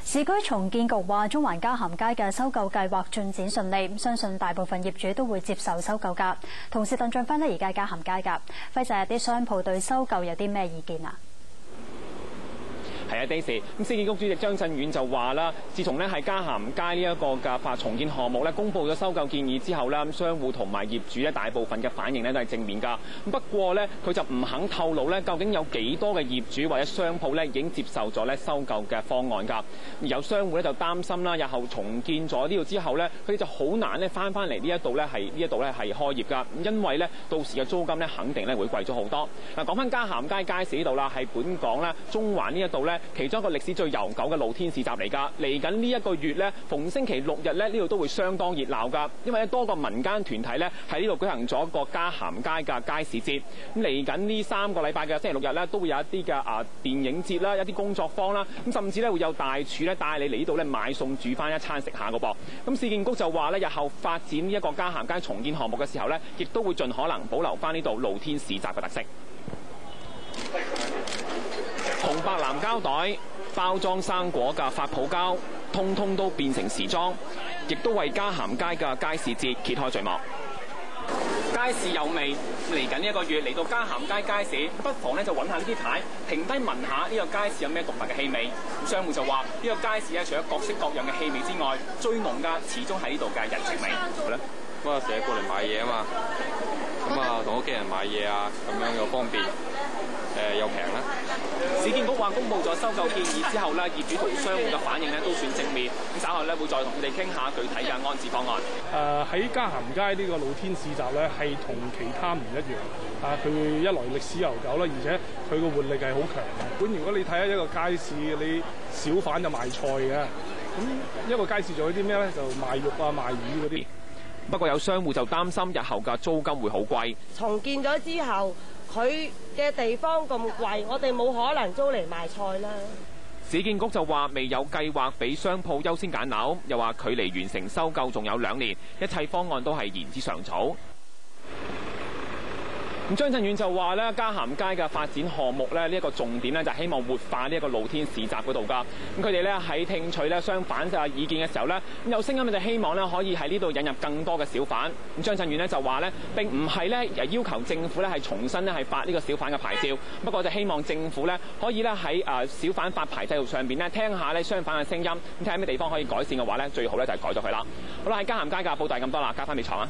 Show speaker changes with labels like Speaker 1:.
Speaker 1: 市區重建局話，中環嘉咸街嘅收購計劃進展順利，相信大部分業主都會接受收購價。同時，鄧俊輝而家嘉咸街㗎，輝仔，啲商鋪對收購有啲咩意見啊？
Speaker 2: 係啊 ，Daisy。咁市建局主席張震遠就話啦，自從係嘉咸街呢一個嘅重建項目公佈咗收購建議之後咧，商戶同埋業主大部分嘅反應都係正面㗎。不過佢就唔肯透露究竟有幾多嘅業主或者商鋪已經接受咗收購嘅方案㗎。而有商戶就擔心啦，日後重建咗呢度之後佢哋就好難翻嚟呢一度係開業㗎，因為到時嘅租金肯定會貴咗好多。嗱，講翻嘉咸街街市呢度啦，係本港中環呢一度其中一個歷史最悠久嘅露天市集嚟㗎。嚟緊呢一個月逢星期六日呢度都會相當熱鬧㗎，因為多個民間團體喺呢度舉行咗一個嘉咸街嘅街市節。咁嚟緊呢3個禮拜嘅星期六日都會有一啲嘅電影節啦，一啲工作坊啦，咁甚至會有大廚帶你嚟呢度買餸煮翻一餐食下㗎噃。咁市建局就話日後發展呢一個嘉咸街重建項目嘅時候亦都會盡可能保留翻呢度露天市集嘅特色。紅白藍膠袋包裝生果嘅發泡膠，通通都變成時裝，亦都為嘉咸街嘅街市節揭開序幕。街市有味，嚟緊呢一個月嚟到嘉咸街街市，不妨就揾下呢啲牌，停低聞下呢個街市有咩獨特嘅氣味。咁商戶就話呢個街市除咗各式各樣嘅氣味之外，最濃嘅始終喺呢度嘅人情味。好啦，
Speaker 3: 咁啊成日過嚟買嘢啊嘛，咁啊同屋企人買嘢啊，咁樣又方便。又平啦。
Speaker 2: 市建局話公佈咗收購建議之後業主同商戶嘅反應都算正面。咁稍後會再同佢哋傾下具體嘅安置方案。
Speaker 4: 喺嘉咸街呢個露天市集係同其他唔一樣。佢一來歷史悠久啦，而且佢個活力係好強嘅。本如果你睇下一個街市，你小販就賣菜嘅，咁一個街市仲有啲咩咧？就賣肉啊、賣魚嗰啲。
Speaker 2: 不過有商戶就擔心日後嘅租金會好貴。
Speaker 5: 重建咗之後，佢嘅地方咁貴，我哋冇可能租嚟賣菜啦。
Speaker 2: 市建局就話未有計劃俾商鋪優先揀樓，又話距離完成收購仲有2年，一切方案都係言之尚早。咁張震遠就話嘉咸街嘅發展項目呢一個重點就係希望活化呢一個露天市集嗰度㗎。咁佢哋喺聽取相反嘅意見嘅時候咁有聲音就希望可以喺呢度引入更多嘅小販。咁張震遠就話並唔係要求政府係重新發呢個小販嘅牌照，不過就希望政府可以喺小販發牌制度上邊聽下相反嘅聲音，咁睇下咩地方可以改善嘅話最好就係改咗佢啦。好啦，喺嘉咸街嘅報道咁多啦，交翻俾廠啊。